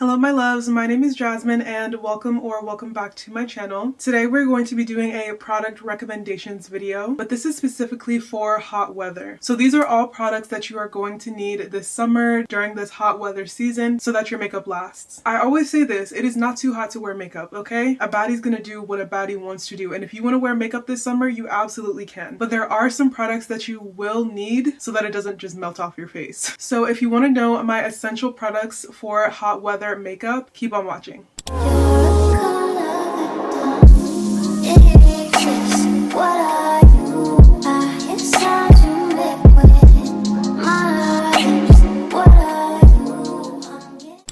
Hello my loves, my name is Jasmine and welcome back to my channel. Today we're going to be doing a product recommendations video, but this is specifically for hot weather. So these are all products that you are going to need this summer during this hot weather season so that your makeup lasts. I always say this, it is not too hot to wear makeup, okay? A baddie's gonna do what a baddie wants to do, and if you want to wear makeup this summer, you absolutely can. But there are some products that you will need so that it doesn't just melt off your face. So if you want to know my essential products for hot weather makeup, keep on watching.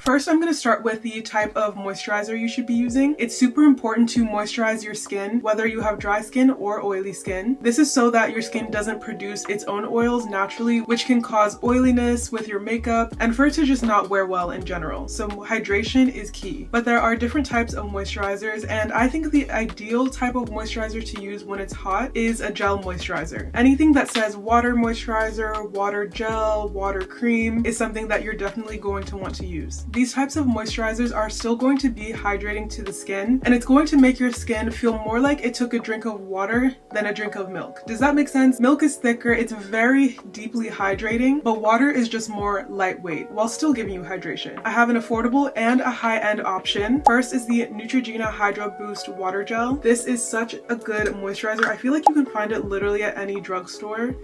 First, I'm going to start with the type of moisturizer you should be using. It's super important to moisturize your skin, whether you have dry skin or oily skin. This is so that your skin doesn't produce its own oils naturally, which can cause oiliness with your makeup and for it to just not wear well in general. So hydration is key. But there are different types of moisturizers, and I think the ideal type of moisturizer to use when it's hot is a gel moisturizer. Anything that says water moisturizer, water gel, water cream is something that you're definitely going to want to use. These types of moisturizers are still going to be hydrating to the skin, and it's going to make your skin feel more like it took a drink of water than a drink of milk. Does that make sense? Milk is thicker, it's very deeply hydrating, but water is just more lightweight while still giving you hydration. I have an affordable and a high-end option. First is the NEUTROGENA Hydro Boost Water Gel. This is such a good moisturizer. I feel like you can find it literally at any drugstore.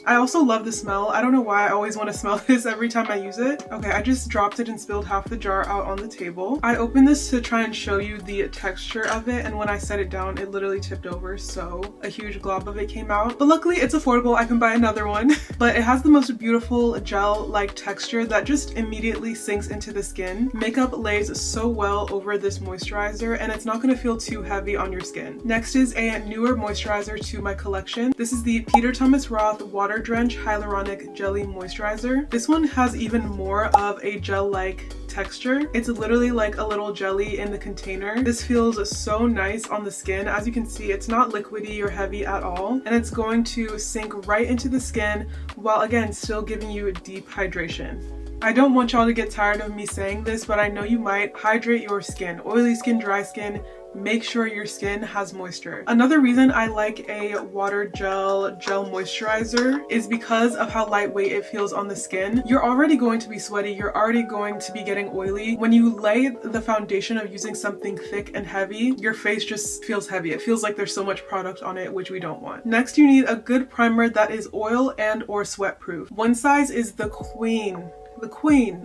I also love the smell. I don't know why I always want to smell this every time I use it. Okay, I just dropped it and spilled half the jar out on the table. I opened this to try and show you the texture of it, and when I set it down, it literally tipped over, so a huge glob of it came out. But luckily, it's affordable. I can buy another one. But it has the most beautiful gel-like texture that just immediately sinks into the skin. Makeup lays so well over this moisturizer, and it's not going to feel too heavy on your skin. Next is a newer moisturizer to my collection. This is the Peter Thomas Roth Water Drench Hyaluronic Jelly Moisturizer. This one has even more of a gel-like texture. It's literally like a little jelly in the container. This feels so nice on the skin. As you can see, it's not liquidy or heavy at all, and it's going to sink right into the skin while again still giving you deep hydration. I don't want y'all to get tired of me saying this, but I know you might. Hydrate your skin. Oily skin, dry skin, make sure your skin has moisture. Another reason I like a water gel moisturizer is because of how lightweight it feels on the skin. You're already going to be sweaty, you're already going to be getting oily. When you lay the foundation of using something thick and heavy, your face just feels heavy. It feels like there's so much product on it, which we don't want. Next, you need a good primer that is oil and or sweat proof. One Size is the queen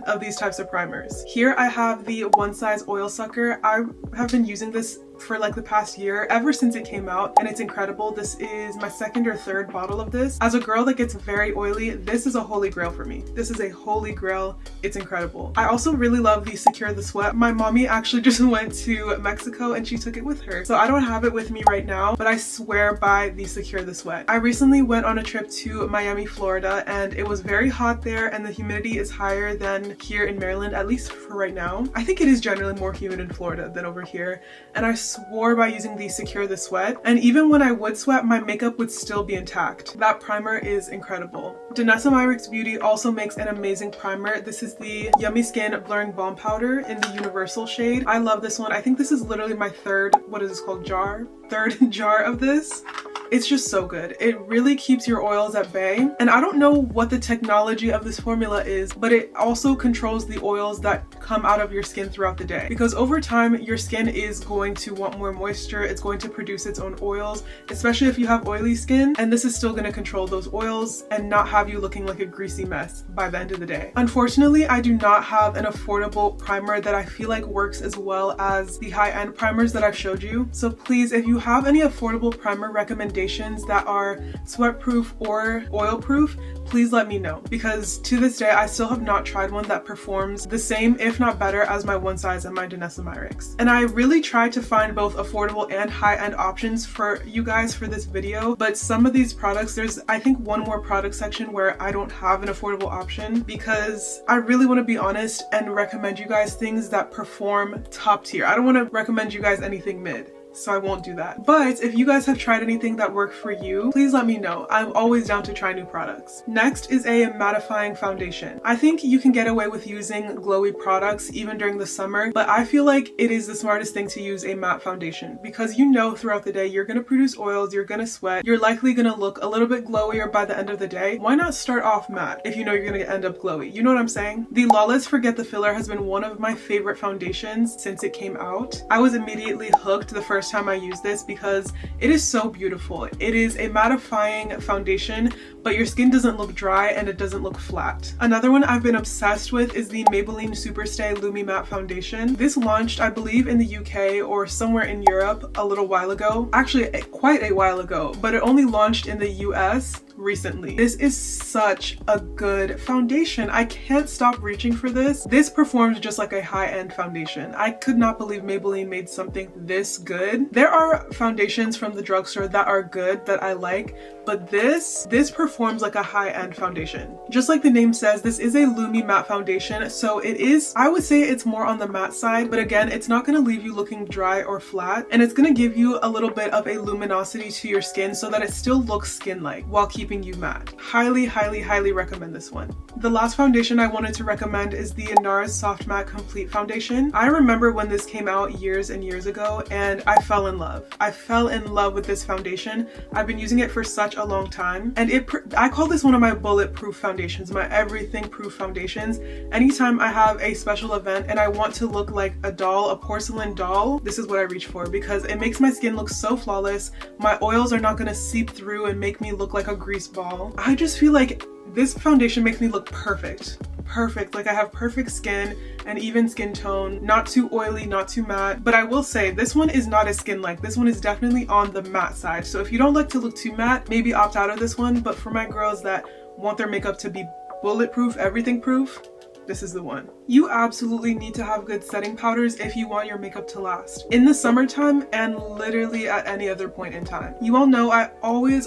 of these types of primers. Here I have the One Size Oil Sucker. I have been using this for like the past year, ever since it came out, and it's incredible. This is my second or third bottle of this. As a girl that gets very oily, this is a holy grail for me. This is a holy grail. It's incredible. I also really love the Secure the Sweat. My mommy actually just went to Mexico and she took it with her. So I don't have it with me right now, but I swear by the Secure the Sweat. I recently went on a trip to Miami, Florida, and it was very hot there, and the humidity is higher than here in Maryland, at least for right now. I think it is generally more humid in Florida than over here, and I swore by using the Secure the Sweat, and even when I would sweat, my makeup would still be intact. That primer is incredible. DANESSA MYRICKS Beauty also makes an amazing primer. This is the Yummy Skin Blurring Balm Powder in the Universal shade. I love this one. I think this is literally my third jar of this. It's just so good. It really keeps your oils at bay. And I don't know what the technology of this formula is, but it also controls the oils that come out of your skin throughout the day. Because over time, your skin is going to want more moisture. It's going to produce its own oils, especially if you have oily skin. And this is still going to control those oils and not have you looking like a greasy mess by the end of the day. Unfortunately, I do not have an affordable primer that I feel like works as well as the high-end primers that I've showed you. So please, if you have any affordable primer recommendations that are sweat proof or oil proof, please let me know, because to this day I still have not tried one that performs the same, if not better, as my One Size and my DANESSA MYRICKS. And I really tried to find both affordable and high-end options for you guys for this video, but some of these products, there's I think one more product section where I don't have an affordable option, because I really want to be honest and recommend you guys things that perform top tier. I don't want to recommend you guys anything mid. so I won't do that. But if you guys have tried anything that worked for you, please let me know. I'm always down to try new products. Next is a mattifying foundation. I think you can get away with using glowy products even during the summer, but I feel like it is the smartest thing to use a matte foundation because you know throughout the day you're gonna produce oils, you're gonna sweat, you're likely gonna look a little bit glowier by the end of the day. Why not start off matte if you know you're gonna end up glowy? You know what I'm saying? The LAWLESS Forget the Filler has been one of my favorite foundations since it came out. I was immediately hooked the first time I used this because it is so beautiful. It is a mattifying foundation, but your skin doesn't look dry and it doesn't look flat. Another one I've been obsessed with is the Maybelline Superstay Lumi-Matte foundation. This launched, I believe, in the UK or somewhere in Europe a little while ago. Actually, quite a while ago, but it only launched in the US recently. This is such a good foundation. I can't stop reaching for this. This performs just like a high-end foundation. I could not believe Maybelline made something this good. There are foundations from the drugstore that are good that I like, but this performs like a high-end foundation. Just like the name says, this is a Lumi-Matte foundation, so it is, I would say it's more on the matte side, but again, it's not gonna leave you looking dry or flat, and it's gonna give you a little bit of a luminosity to your skin so that it still looks skin-like while keeping you matte. Highly, highly, highly recommend this one. The last foundation I wanted to recommend is the NARS Soft Matte Complete Foundation. I remember when this came out years and years ago, and I fell in love. I fell in love with this foundation. I've been using it for such a long time, and I call this one of my bulletproof foundations, my everything proof foundations. Anytime I have a special event and I want to look like a doll, a porcelain doll, this is what I reach for because it makes my skin look so flawless. My oils are not gonna seep through and make me look like a grease ball. I just feel like this foundation makes me look perfect. Like I have perfect skin, an even skin tone, not too oily, not too matte. But I will say this one is not as skin-like. This one is definitely on the matte side. So if you don't like to look too matte, maybe opt out of this one. But for my girls that want their makeup to be bulletproof, everything proof, this is the one. You absolutely need to have good setting powders if you want your makeup to last. In the summertime and literally at any other point in time. You all know I always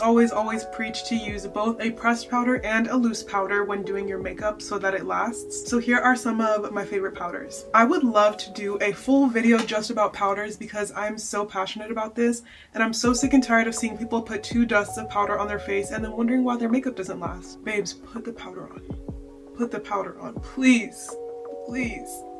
preach to use both a pressed powder and a loose powder when doing your makeup so that it lasts. So here are some of my favorite powders. I would love to do a full video just about powders because I'm so passionate about this and I'm so sick and tired of seeing people put 2 dusts of powder on their face and then wondering why their makeup doesn't last. Babes, put the powder on. Put the powder on, please.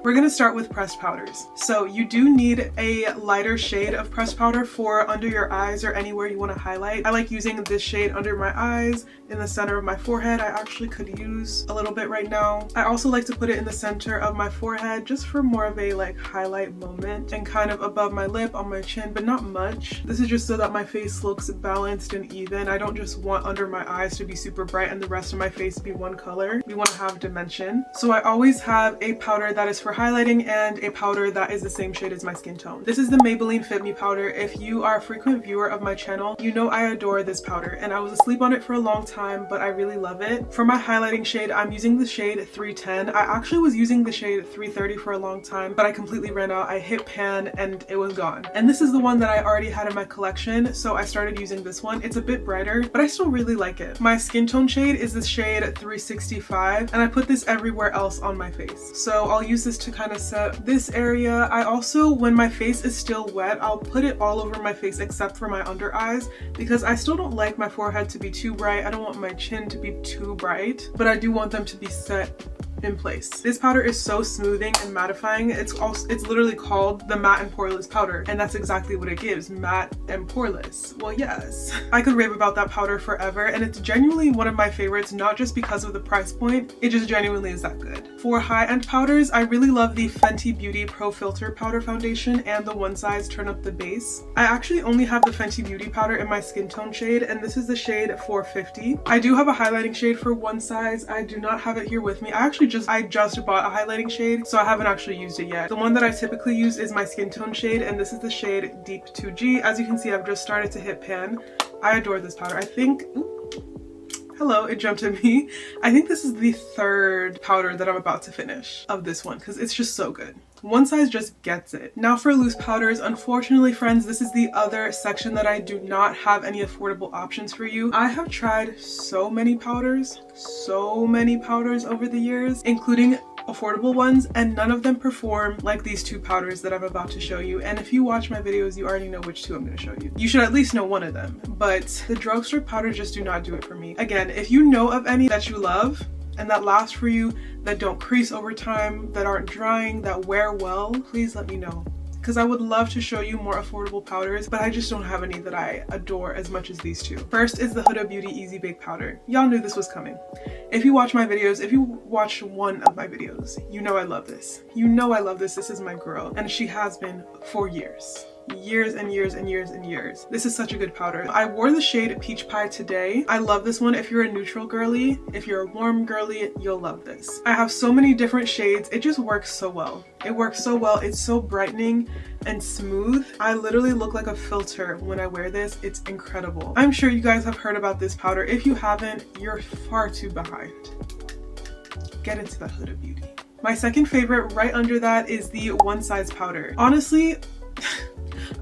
We're gonna start with pressed powders. So you do need a lighter shade of pressed powder for under your eyes or anywhere you want to highlight. I like using this shade under my eyes, in the center of my forehead. I actually could use a little bit right now. I also like to put it in the center of my forehead just for more of a like highlight moment, and kind of above my lip, on my chin, but not much. This is just so that my face looks balanced and even. I don't just want under my eyes to be super bright and the rest of my face to be one color. We want to have dimension. So I always have a powder that is for highlighting and a powder that is the same shade as my skin tone. This is the Maybelline Fit Me powder. If you are a frequent viewer of my channel, you know I adore this powder and I was asleep on it for a long time, but I really love it. For my highlighting shade, I'm using the shade 310. I actually was using the shade 330 for a long time, but I completely ran out. I hit pan and it was gone. And this is the one that I already had in my collection, so I started using this one. It's a bit brighter, but I still really like it. My skin tone shade is this shade 365, and I put this everywhere else on my face. So I'll use this to kind of set this area. I also, when my face is still wet, I'll put it all over my face except for my under eyes because I still don't like my forehead to be too bright. I don't want my chin to be too bright, but I do want them to be set in place. This powder is so smoothing and mattifying. It's literally called the Matte and Poreless powder, and that's exactly what it gives, matte and poreless. Well, yes. I could rave about that powder forever, and it's genuinely one of my favorites, not just because of the price point, it just genuinely is that good. For high-end powders, I really love the Fenty Beauty Pro Filter Powder Foundation and the One Size Turn Up the Base. I actually only have the Fenty Beauty powder in my skin tone shade, and this is the shade 450. I do have a highlighting shade for One Size. I do not have it here with me. I just bought a highlighting shade, so I haven't actually used it yet. The one that I typically use is my skin tone shade, and this is the shade Deep 2G. As you can see, I've just started to hit pan. I adore this powder. I think, hello, it jumped at me. I think this is the 3rd powder that I'm about to finish of this one because it's just so good. One Size just gets it. Now for loose powders, unfortunately friends, this is the other section that I do not have any affordable options for you. I have tried so many powders over the years, including affordable ones, and none of them perform like these two powders that I'm about to show you. And if you watch my videos, you already know which two I'm going to show you. You should at least know one of them, but the drugstore powders just do not do it for me. Again, if you know of any that you love and that last for you, that don't crease over time, that aren't drying, that wear well, please let me know. Because I would love to show you more affordable powders, but I just don't have any that I adore as much as these two. First is the Huda Beauty Easy Bake Powder. Y'all knew this was coming. If you watch my videos, if you watch one of my videos, you know I love this. You know I love this. This is my girl. And she has been for years. Years and years and years and years. This is such a good powder. I wore the shade Peach Pie today. I love this one. If you're a neutral girly, if you're a warm girly, you'll love this. I have so many different shades. It just works so well. It works so well. It's so brightening and smooth. I literally look like a filter when I wear this. It's incredible. I'm sure you guys have heard about this powder. If you haven't, you're far too behind. Get into the Huda Beauty. My second favorite right under that is the One Size powder. Honestly,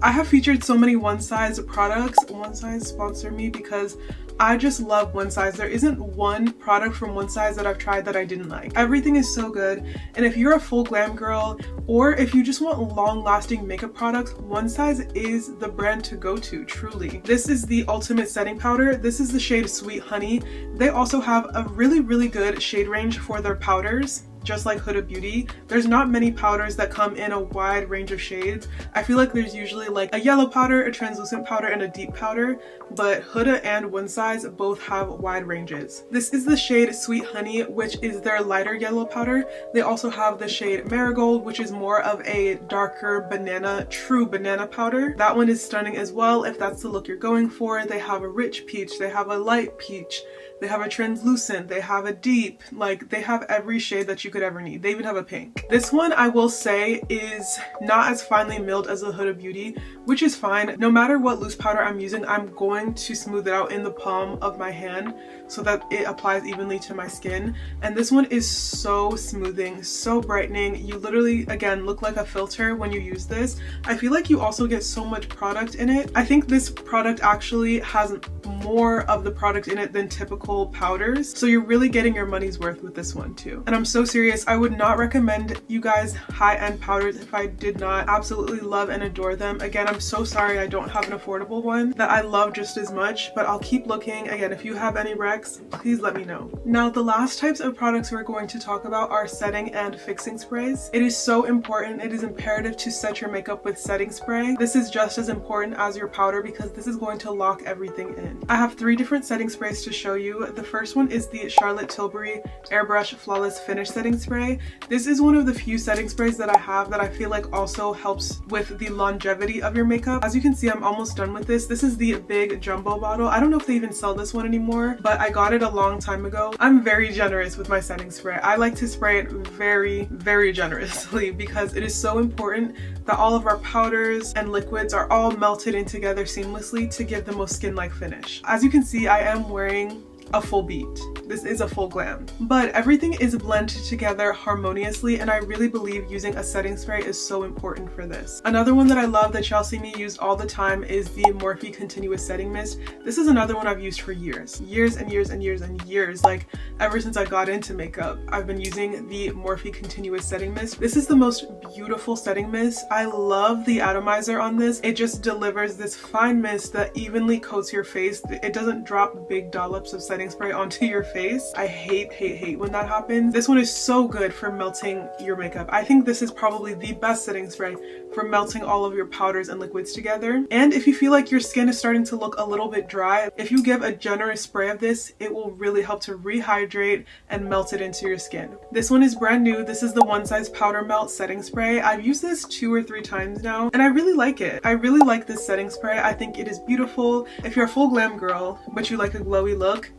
I have featured so many One Size products. One Size sponsor me, because I just love One Size. There isn't one product from One Size that I've tried that I didn't like. Everything is so good. And if you're a full glam girl, or if you just want long-lasting makeup products, One Size is the brand to go to, truly. This is the ultimate setting powder. This is the shade Sweet Honey. They also have a really, really good shade range for their powders. Just like Huda Beauty, there's not many powders that come in a wide range of shades. I feel like there's usually like a yellow powder, a translucent powder, and a deep powder, but Huda and One Size both have wide ranges. This is the shade Sweet Honey, which is their lighter yellow powder. They also have the shade Marigold, which is more of a darker banana, true banana powder. That one is stunning as well if that's the look you're going for. They have a rich peach, they have a light peach, they have a translucent, they have a deep, like they have every shade that you could ever need. They even have a pink. This one, I will say, is not as finely milled as the Huda Beauty, which is fine. No matter what loose powder I'm using, I'm going to smooth it out in the palm of my hand so that it applies evenly to my skin. And this one is so smoothing, so brightening. You literally, again, look like a filter when you use this. I feel like you also get so much product in it. I think this product actually has more of the product in it than typical powders, so you're really getting your money's worth with this one too. And I'm so serious, I would not recommend you guys high-end powders if I did not absolutely love and adore them. Again, I'm so sorry I don't have an affordable one that I love just as much, but I'll keep looking. Again, if you have any recs, please let me know. Now, the last types of products we're going to talk about are setting and fixing sprays. It is so important, it is imperative to set your makeup with setting spray. This is just as important as your powder because this is going to lock everything in. I have 3 different setting sprays to show you. The first one is the Charlotte Tilbury Airbrush Flawless Finish Setting Spray. This is one of the few setting sprays that I have that I feel like also helps with the longevity of your makeup. As you can see, I'm almost done with this. This is the big jumbo bottle. I don't know if they even sell this one anymore, but I got it a long time ago. I'm very generous with my setting spray. I like to spray it very, very generously because it is so important that all of our powders and liquids are all melted in together seamlessly to give the most skin-like finish. As you can see, I am wearing a full beat. This is a full glam, but everything is blended together harmoniously, and I really believe using a setting spray is so important for this. Another one that I love that y'all see me use all the time is the Morphe Continuous Setting Mist. This is another one I've used for years and years and years and years. Like ever since I got into makeup, I've been using the Morphe Continuous Setting Mist. This is the most beautiful setting mist. I love the atomizer on this. It just delivers this fine mist that evenly coats your face. It doesn't drop big dollops of setting spray onto your face. I hate when that happens. This one is so good for melting your makeup. I think this is probably the best setting spray for melting all of your powders and liquids together. And if you feel like your skin is starting to look a little bit dry, if you give a generous spray of this, it will really help to rehydrate and melt it into your skin. This one is brand new. This is the One Size Powder Melt Setting Spray. I've used this 2 or 3 times now, and I really like it. I really like this setting spray. I think it is beautiful. If you're a full glam girl, but you like a glowy look,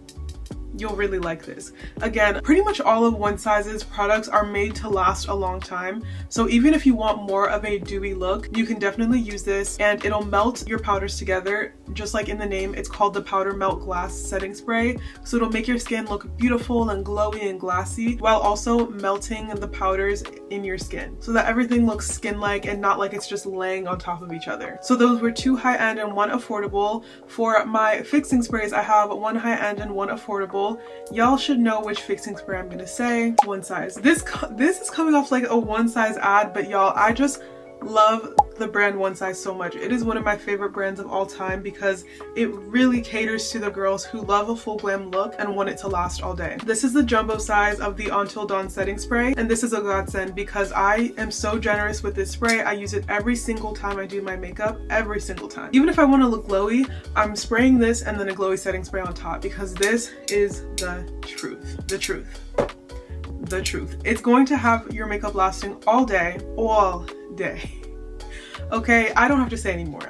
you'll really like this. Again, pretty much all of One Size's products are made to last a long time, so even if you want more of a dewy look, you can definitely use this and it'll melt your powders together just like in the name, it's called the Powder Melt Glass Setting Spray. So it'll make your skin look beautiful and glowy and glassy while also melting the powders in your skin so that everything looks skin-like and not like it's just laying on top of each other. So those were 2 high-end and 1 affordable. For my fixing sprays, I have 1 high-end and 1 affordable. Y'all should know which fixing spray I'm gonna say. One size. This is coming off like a one size ad, but y'all, I just love the brand One Size so much. It is one of my favorite brands of all time because it really caters to the girls who love a full glam look and want it to last all day. This is the jumbo size of the Until Dawn setting spray, and this is a godsend because I am so generous with this spray. I use it every single time I do my makeup, every single time. Even if I want to look glowy, I'm spraying this and then a glowy setting spray on top because this is the truth. The truth. The truth. It's going to have your makeup lasting all day. Okay, I don't have to say anymore.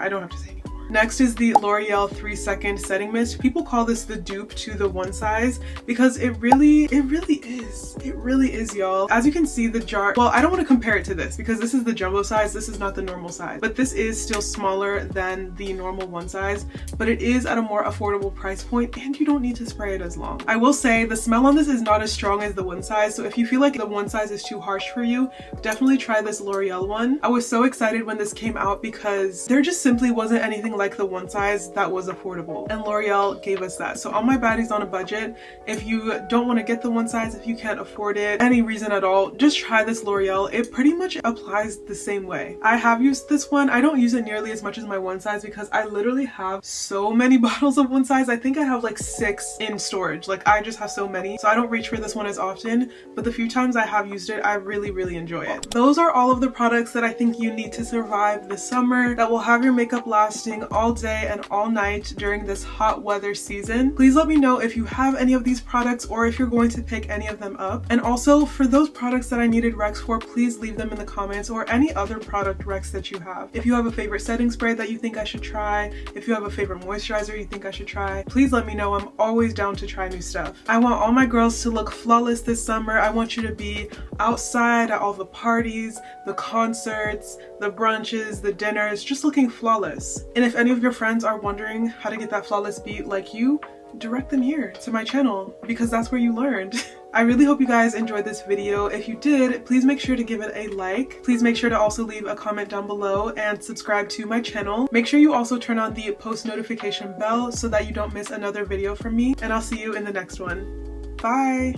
Next is the L'Oreal 3-Second Setting Mist. People call this the dupe to the One Size because it really is, y'all. As you can see, the jar, well, I don't want to compare it to this because this is the jumbo size, this is not the normal size, but this is still smaller than the normal One Size, but it is at a more affordable price point and you don't need to spray it as long. I will say the smell on this is not as strong as the One Size, so if you feel like the One Size is too harsh for you, definitely try this L'Oreal one. I was so excited when this came out because there just simply wasn't anything like the One Size that was affordable, and L'Oreal gave us that. So all my baddies on a budget, if you don't want to get the One Size, if you can't afford it, any reason at all, just try this L'Oreal. It pretty much applies the same way. I have used this one. I don't use it nearly as much as my One Size because I literally have so many bottles of One Size. I think I have like 6 in storage. Like I just have so many, so I don't reach for this one as often, but the few times I have used it, I really enjoy it. Those are all of the products that I think you need to survive this summer that will have your makeup lasting all day and all night during this hot weather season. Please let me know if you have any of these products or if you're going to pick any of them up. And also for those products that I needed recs for, please leave them in the comments, or any other product recs that you have. If you have a favorite setting spray that you think I should try, if you have a favorite moisturizer you think I should try, please let me know. I'm always down to try new stuff. I want all my girls to look flawless this summer. I want you to be outside at all the parties, the concerts, the brunches, the dinners, just looking flawless. And if any of your friends are wondering how to get that flawless beat like you, direct them here to my channel because that's where you learned. I really hope you guys enjoyed this video. If you did, please make sure to give it a like. Please make sure to also leave a comment down below and subscribe to my channel. Make sure you also turn on the post notification bell so that you don't miss another video from me, and I'll see you in the next one. Bye!